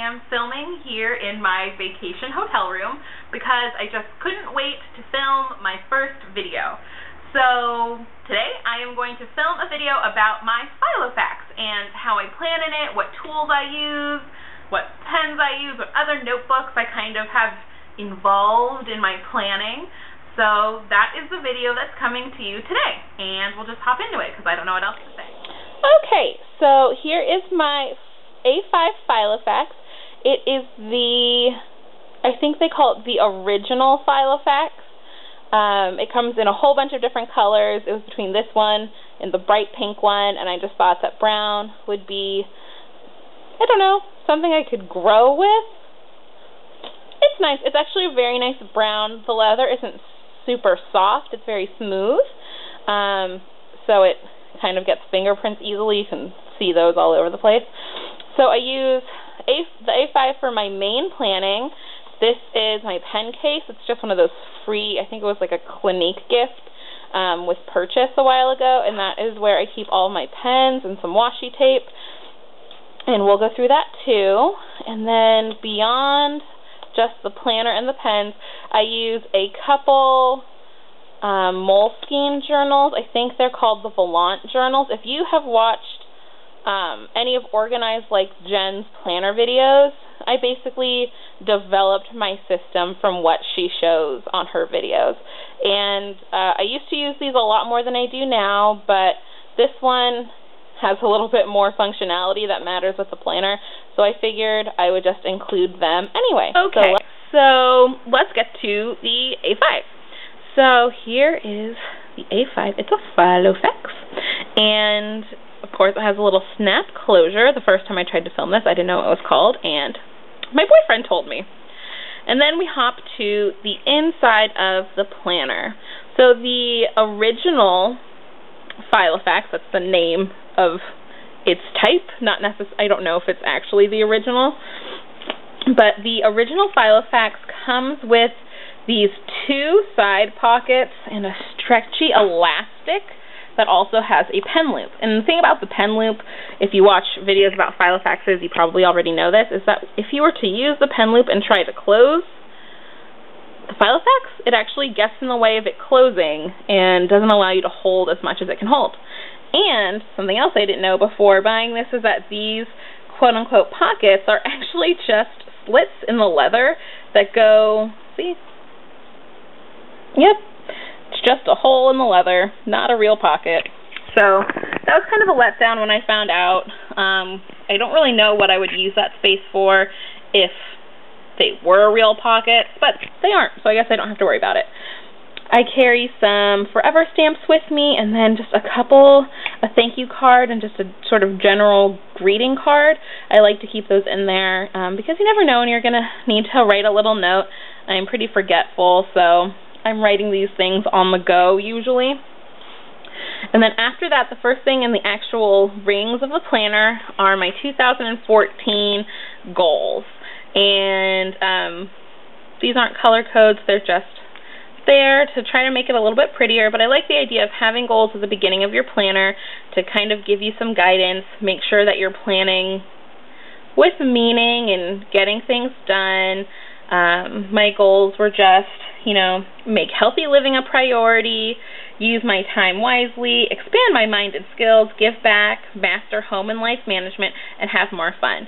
am filming here in my vacation hotel room because I just couldn't wait to film my first video. So today I am going to film a video about my Filofax and how I plan in it, what tools I use, what pens I use, what other notebooks I kind of have involved in my planning. So that is the video that's coming to you today, and we'll just hop into it because I don't know what else to say. Okay, so here is my A5 Filofax. It is I think they call it the original Filofax. It comes in a whole bunch of different colors. It was between this one and the bright pink one, and I just thought that brown would be, I don't know, something I could grow with. It's nice. It's actually a very nice brown. The leather isn't super soft. It's very smooth. So it kind of gets fingerprints easily. You can see those all over the place. So I use the A5 for my main planning. This is my pen case. It's just one of those free, I think it was like a Clinique gift with purchase a while ago, and that is where I keep all my pens and some washi tape. And we'll go through that too. And then beyond just the planner and the pens, I use a couple Moleskine journals. I think they're called the Volant journals. If you have watched any of Organized Like Jen's planner videos, I basically developed my system from what she shows on her videos. And I used to use these a lot more than I do now, but this one has a little bit more functionality that matters with the planner, so I figured I would just include them anyway. Okay, so let's get to the A5. So here is the A5. It's a Filofax, and of course it has a little snap closure. The first time I tried to film this, I didn't know what it was called, and my boyfriend told me. And then we hop to the inside of the planner. So the original Filofax, that's the name of its type, not necessarily, I don't know if it's actually the original, but the original Filofax comes with these two side pockets and a stretchy elastic that also has a pen loop. And the thing about the pen loop, if you watch videos about Filofaxes, you probably already know this, is that if you were to use the pen loop and try to close the Filofax, it actually gets in the way of it closing and doesn't allow you to hold as much as it can hold. And something else I didn't know before buying this is that these quote-unquote pockets are actually just slits in the leather that go, see? Yep. It's just a hole in the leather, not a real pocket. So that was kind of a letdown when I found out. I don't really know what I would use that space for if they were real pockets, but they aren't, so I guess I don't have to worry about it. I carry some Forever stamps with me, and then just a thank you card and just a sort of general greeting card. I like to keep those in there because you never know when you're going to need to write a little note. I'm pretty forgetful, so I'm writing these things on the go usually. And then after that, the first thing in the actual rings of the planner are my 2014 goals. And these aren't color codes, they're just there to try to make it a little bit prettier, but I like the idea of having goals at the beginning of your planner to kind of give you some guidance, make sure that you're planning with meaning and getting things done. My goals were just, make healthy living a priority, use my time wisely, expand my mind and skills, give back, master home and life management, and have more fun.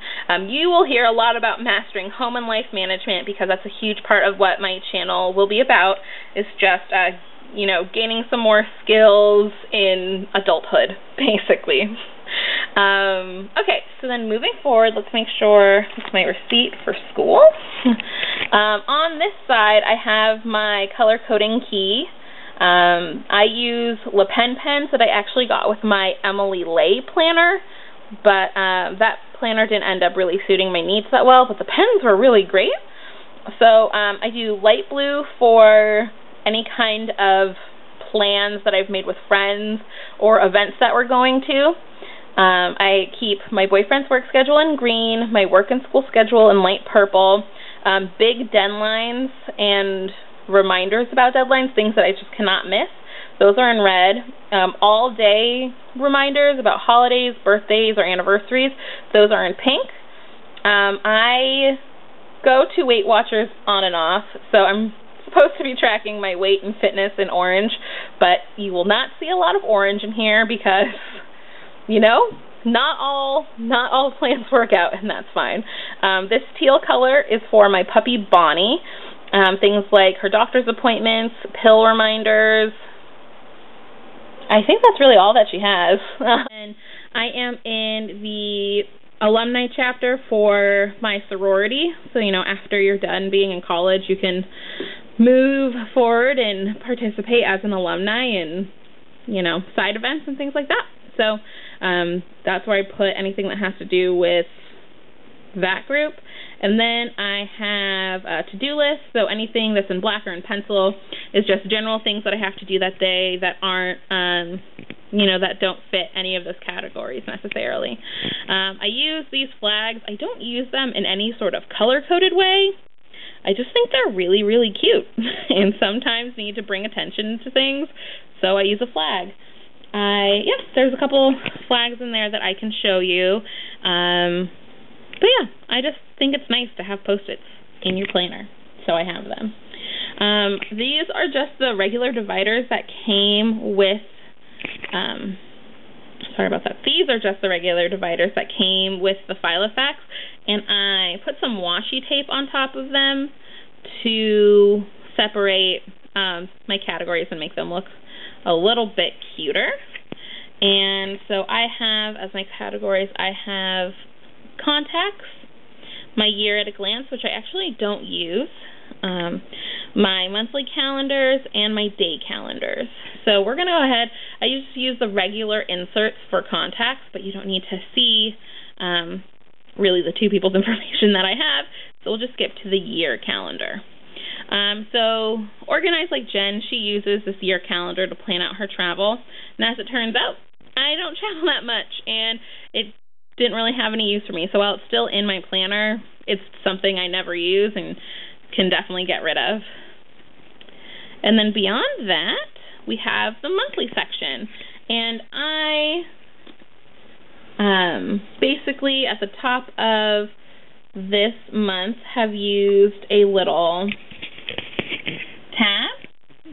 You will hear a lot about mastering home and life management because that's a huge part of what my channel will be about, is just, gaining some more skills in adulthood, basically. Okay, so then moving forward, let's make sure it's my receipt for school. On this side, I have my color coding key. I use Le Pen pens that I actually got with my Emily Lay planner, but that planner didn't end up really suiting my needs that well, but the pens were really great. So I do light blue for any kind of plans that I've made with friends or events that we're going to. I keep my boyfriend's work schedule in green, my work and school schedule in light purple, big deadlines and reminders about deadlines, things that I just cannot miss. Those are in red. All day reminders about holidays, birthdays, or anniversaries, those are in pink. I go to Weight Watchers on and off, so I'm supposed to be tracking my weight and fitness in orange, but you will not see a lot of orange in here because, you know, not all plants work out, and that's fine. This teal color is for my puppy Bonnie. Things like her doctor's appointments, pill reminders. I think that's really all that she has. And I am in the alumni chapter for my sorority. So, you know, after you're done being in college, you can move forward and participate as an alumni in, you know, side events and things like that. So that's where I put anything that has to do with that group. And then I have a to-do list, so anything that's in black or in pencil is just general things that I have to do that day that aren't, you know, that don't fit any of those categories necessarily. I use these flags. I don't use them in any sort of color-coded way. I just think they're really, really cute and sometimes need to bring attention to things, so I use a flag. Yeah, there's a couple flags in there that I can show you. But yeah, I just think it's nice to have Post-its in your planner, so I have them. These are just the regular dividers that came with, sorry about that. These are just the regular dividers that came with the Filofax, and I put some washi tape on top of them to separate my categories and make them look a little bit cuter. And so I have, as my categories, I have contacts, my year at a glance, which I actually don't use, my monthly calendars, and my day calendars. So we're going to go ahead. I used to use the regular inserts for contacts, but you don't need to see really the two people's information that I have, so we'll just skip to the year calendar. So organized like Jen, she uses this year calendar to plan out her travel, and as it turns out, I don't travel that much, and it didn't really have any use for me. So while it's still in my planner, it's something I never use and can definitely get rid of. And then beyond that, we have the monthly section. And I basically at the top of this month have used a little tab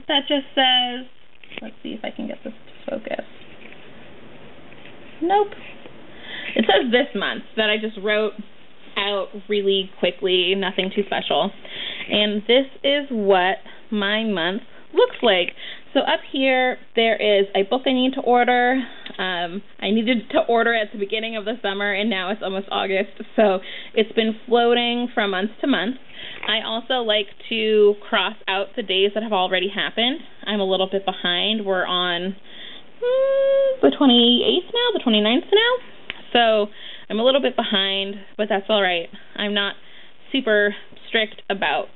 that just says, let's see if I can get this to focus. Nope. It says this month that I just wrote out really quickly, nothing too special. And this is what my month looks like. So up here, there is a book I need to order. I needed to order at the beginning of the summer, and now it's almost August, so it's been floating from month to month. I also like to cross out the days that have already happened. I'm a little bit behind. We're on the 28th now, the 29th now. So I'm a little bit behind, but that's all right. I'm not super strict about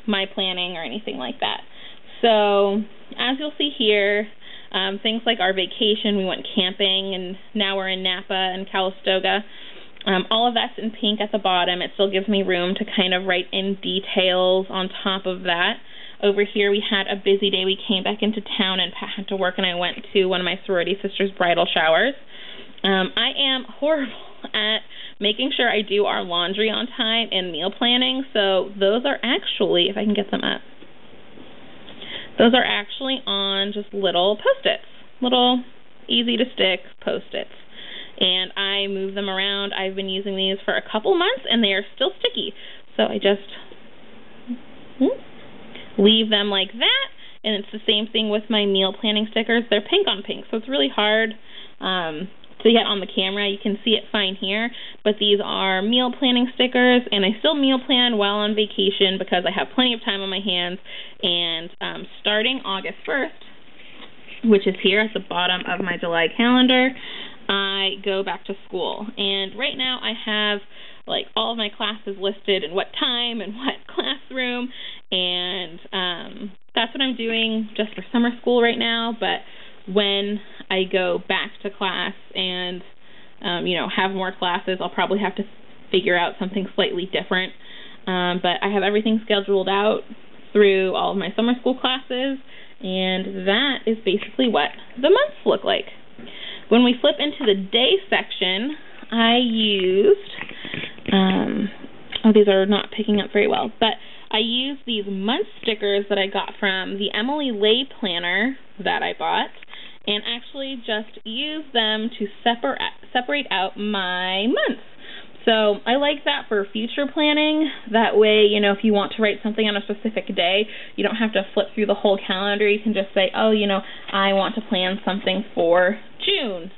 my planning or anything like that. So as you'll see here, things like our vacation, we went camping, and now we're in Napa and Calistoga. All of that's in pink at the bottom. It still gives me room to kind of write in details on top of that. Over here we had a busy day. We came back into town and had to work, and I went to one of my sorority sisters' bridal showers. I am horrible at making sure I do our laundry on time and meal planning, so those are actually, if I can get them up, those are actually on just little Post-its, little easy-to-stick Post-its. And I move them around. I've been using these for a couple months, and they are still sticky. So I just leave them like that, and it's the same thing with my meal planning stickers. They're pink on pink, so it's really hard to get on the camera. You can see it fine here, but these are meal planning stickers, and I still meal plan while on vacation because I have plenty of time on my hands. And starting August 1st, which is here at the bottom of my July calendar, I go back to school. And right now I have like all of my classes listed and what time and what classroom, and that's what I'm doing just for summer school right now. But when I go back to class and you know, have more classes, I'll probably have to figure out something slightly different. But I have everything scheduled out through all of my summer school classes, and that is basically what the months look like. When we flip into the day section, I used oh, these are not picking up very well, but I use these month stickers that I got from the Emily Lay planner that I bought, and actually just use them to separate out my months. So I like that for future planning. That way, you know, if you want to write something on a specific day, you don't have to flip through the whole calendar. You can just say, oh, you know, I want to plan something for June.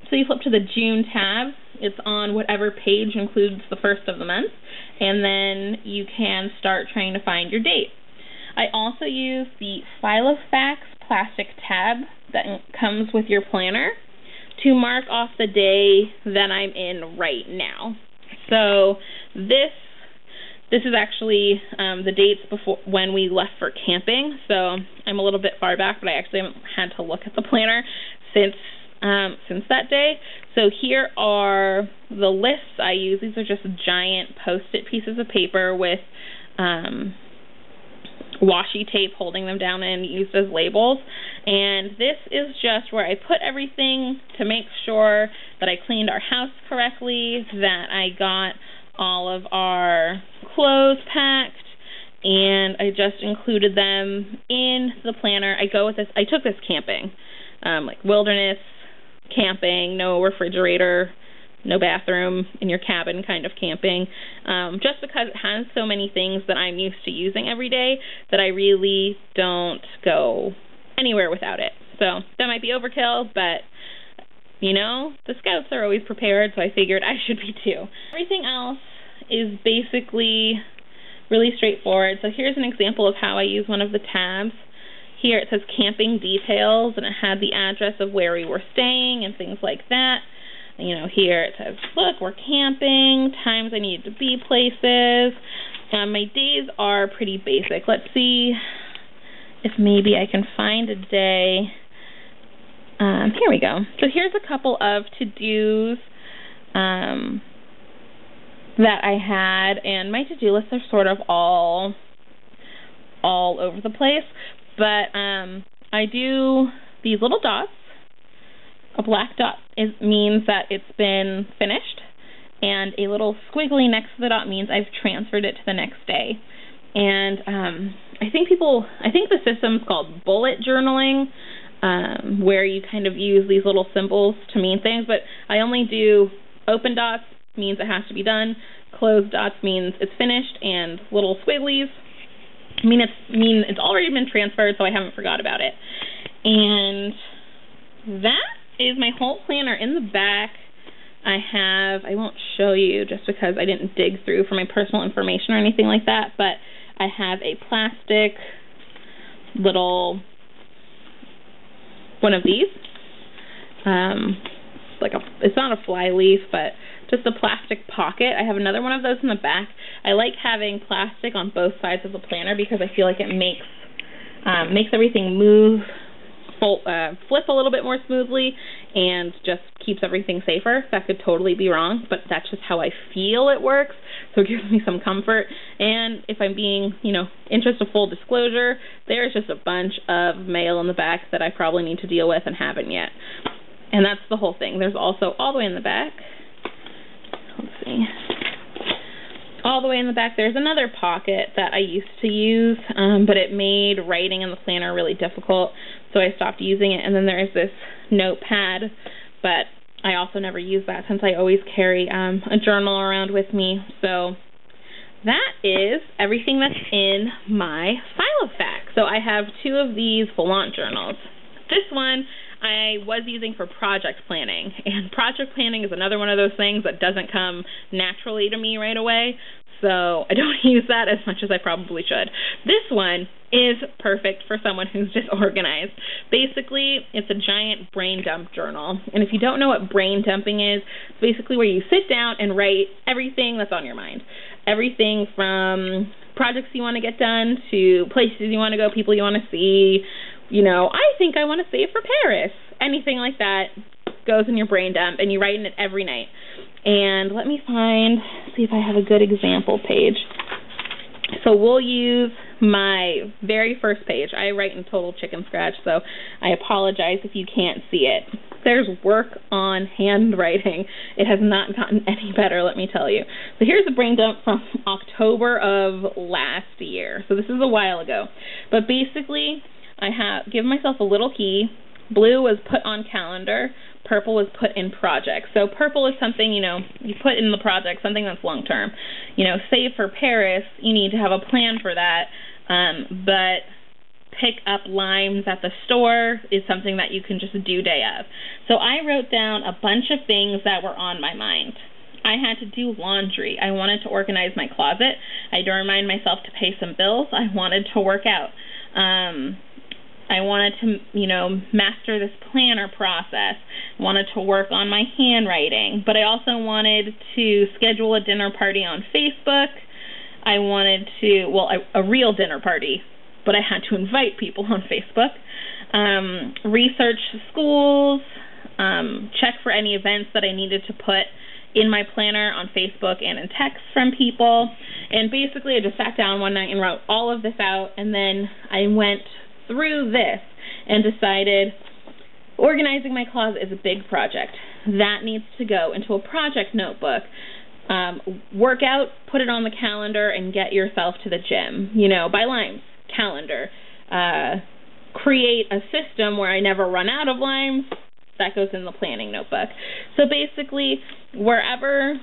So you flip to the June tab. It's on whatever page includes the first of the month, and then you can start trying to find your date. I also use the Filofax plastic tab that comes with your planner to mark off the day that I'm in right now. So this is actually the dates before when we left for camping. So I'm a little bit far back, but I actually haven't had to look at the planner since that day. So here are the lists I use. These are just giant Post-it pieces of paper with washi tape holding them down and used as labels. And this is just where I put everything to make sure that I cleaned our house correctly, that I got all of our clothes packed, and I just included them in the planner. I took this camping, like wilderness camping, no refrigerator, no bathroom in your cabin kind of camping, just because it has so many things that I'm used to using every day that I really don't go anywhere without it. So that might be overkill, but you know, the scouts are always prepared, so I figured I should be too. Everything else is basically really straightforward. So here's an example of how I use one of the tabs. Here it says camping details, and it had the address of where we were staying and things like that. You know, here it says, look, we're camping, times I need to be places. My days are pretty basic. Let's see if maybe I can find a day. Here we go. So here's a couple of to-dos that I had, and my to-do lists are sort of all over the place, but I do these little dots. A black dot means that it's been finished, and a little squiggly next to the dot means I've transferred it to the next day. And I think the system's called bullet journaling, where you kind of use these little symbols to mean things, but I only do open dots means it has to be done, closed dots means it's finished, and little squigglies mean it's already been transferred, so I haven't forgot about it. And that is my whole planner. In the back, I won't show you just because I didn't dig through for my personal information or anything like that, but I have a plastic little one of these. It's not a fly leaf, but just a plastic pocket. I have another one of those in the back. I like having plastic on both sides of the planner because I feel like it makes everything move, flip a little bit more smoothly, and just keeps everything safer. That could totally be wrong, but that's just how I feel it works, so it gives me some comfort. And if I'm being, interest of full disclosure, there's just a bunch of mail in the back that I probably need to deal with and haven't yet. And that's the whole thing. There's also, all the way in the back, let's see, all the way in the back, there's another pocket that I used to use, but it made writing in the planner really difficult, so I stopped using it. And then there is this notepad, but I also never use that since I always carry a journal around with me. So that is everything that's in my Filofax. So I have two of these volant journals. This one I was using for project planning, and project planning is another one of those things that doesn't come naturally to me right away, so I don't use that as much as I probably should. This one is perfect for someone who's disorganized. Basically, it's a giant brain dump journal, and if you don't know what brain dumping is, it's basically where you sit down and write everything that's on your mind. Everything from projects you want to get done to places you want to go, people you want to see. I think I want to save for Paris. Anything like that goes in your brain dump, and you write in it every night. And let me see if I have a good example page. So we'll use my very first page. I write in total chicken scratch, so I apologize if you can't see it. There's work on handwriting. It has not gotten any better, let me tell you. So here's a brain dump from October of last year. So this is a while ago. But basically, I have given myself a little key. Blue was put on calendar. Purple was put in project. So purple is something, you know, you put in the project, something that's long-term. You know, save for Paris, you need to have a plan for that. But pick up limes at the store is something that you can just do day of. So I wrote down a bunch of things that were on my mind. I had to do laundry. I wanted to organize my closet. I had to remind myself to pay some bills. I wanted to work out. I wanted to, you know, master this planner process. I wanted to work on my handwriting. But I also wanted to schedule a dinner party on Facebook. I wanted to, well, a real dinner party, but I had to invite people on Facebook. Research schools, check for any events that I needed to put in my planner on Facebook and in text from people. And basically I just sat down one night and wrote all of this out, and then I went through this and decided organizing my closet is a big project. That needs to go into a project notebook. Work out, put it on the calendar, and get yourself to the gym. You know, buy limes, calendar. Create a system where I never run out of limes. That goes in the planning notebook. So basically, whatever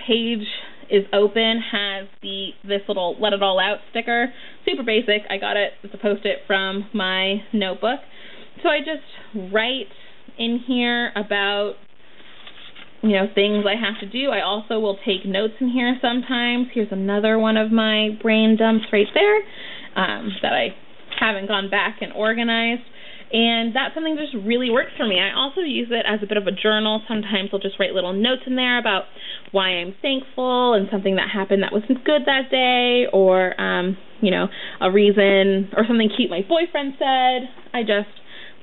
page is open has this little let it all out sticker. Super basic. I got it as a post-it from my notebook. So I just write in here about, you know, things I have to do. I also will take notes in here sometimes. Here's another one of my brain dumps right there that I haven't gone back and organized. And that's something that just really works for me. I also use it as a bit of a journal. Sometimes I'll just write little notes in there about why I'm thankful and something that happened that wasn't good that day, or, you know, a reason or something cute my boyfriend said. I just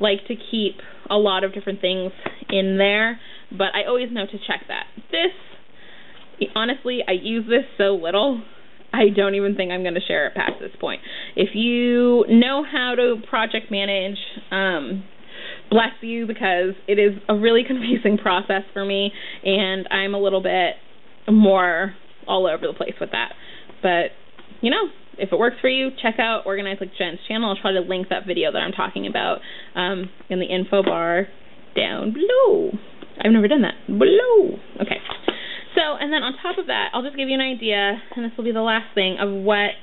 like to keep a lot of different things in there, but I always know to check that. This, honestly, I use this so little, I don't even think I'm going to share it past this point. If you know how to project manage, bless you, because it is a really confusing process for me, and I'm a little bit more all over the place with that. But, you know, if it works for you, check out Organize Like Jen's channel. I'll try to link that video that I'm talking about in the info bar down below. I've never done that. Below. Okay. So, and then on top of that, I'll just give you an idea, and this will be the last thing, of what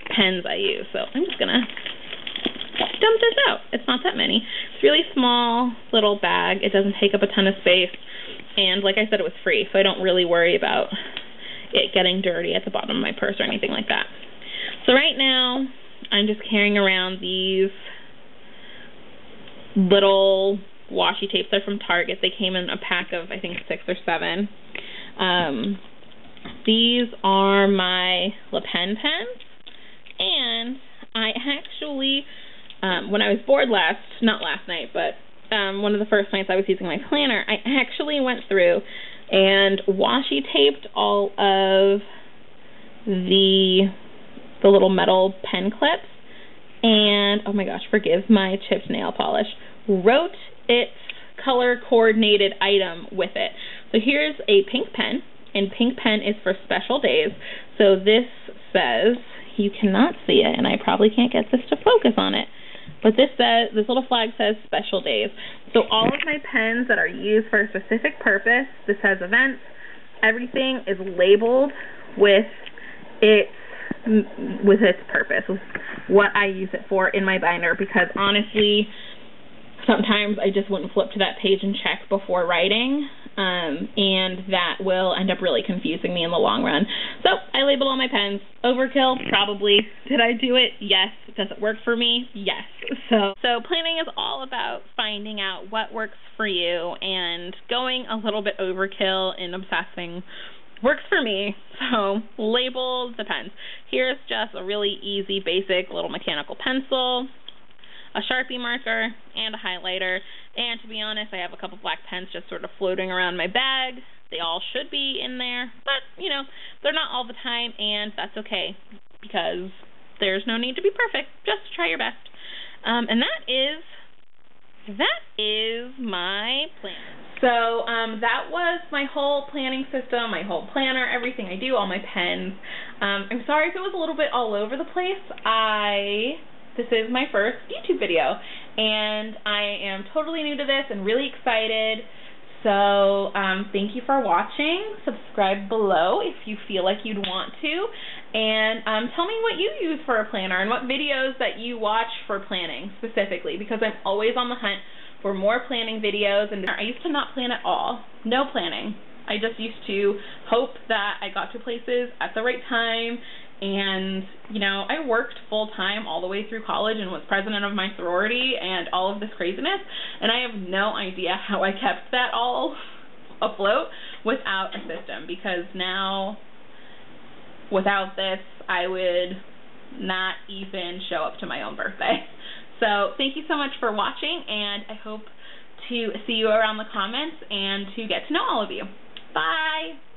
pens I use. So I'm just going to dump this out. It's not that many. It's a really small little bag. It doesn't take up a ton of space. And like I said, it was free, so I don't really worry about it getting dirty at the bottom of my purse or anything like that. So right now, I'm just carrying around these little washi tapes. They're from Target. They came in a pack of, I think, 6 or 7. These are my Le Pen pens, and I actually, when I was bored not last night, but one of the first nights I was using my planner, I actually went through and washi taped all of the little metal pen clips, and, oh my gosh, forgive my chipped nail polish, wrote its color-coordinated item with it. So here's a pink pen, and pink pen is for special days. So this says, you cannot see it, and I probably can't get this to focus on it, but this little flag says special days. So all of my pens that are used for a specific purpose, this has events, everything is labeled with its purpose, with what I use it for in my binder, because honestly, sometimes I just wouldn't flip to that page and check before writing, and that will end up really confusing me in the long run. So I label all my pens. Overkill? Probably. Did I do it? Yes. Does it work for me? Yes. So planning is all about finding out what works for you, and going a little bit overkill and obsessing works for me. So labels depends. Here's just a really easy, basic little mechanical pencil, a Sharpie marker, and a highlighter. And to be honest, I have a couple black pens just sort of floating around my bag. They all should be in there, but, you know, they're not all the time, and that's okay, because There's no need to be perfect. Just try your best. And that is my plan. So that was my whole planning system, my whole planner, everything I do, all my pens. I'm sorry if it was a little bit all over the place. This is my first YouTube video, and I am totally new to this and really excited. So thank you for watching. Subscribe below if you feel like you'd want to, and tell me what you use for a planner and what videos that you watch for planning specifically, because I'm always on the hunt for more planning videos. And I used to not plan at all, no planning. I just used to hope that I got to places at the right time. And, you know, I worked full-time all the way through college and was president of my sorority and all of this craziness, and I have no idea how I kept that all afloat without a system, because now, without this, I would not even show up to my own birthday. So, thank you so much for watching, and I hope to see you around the comments and to get to know all of you. Bye!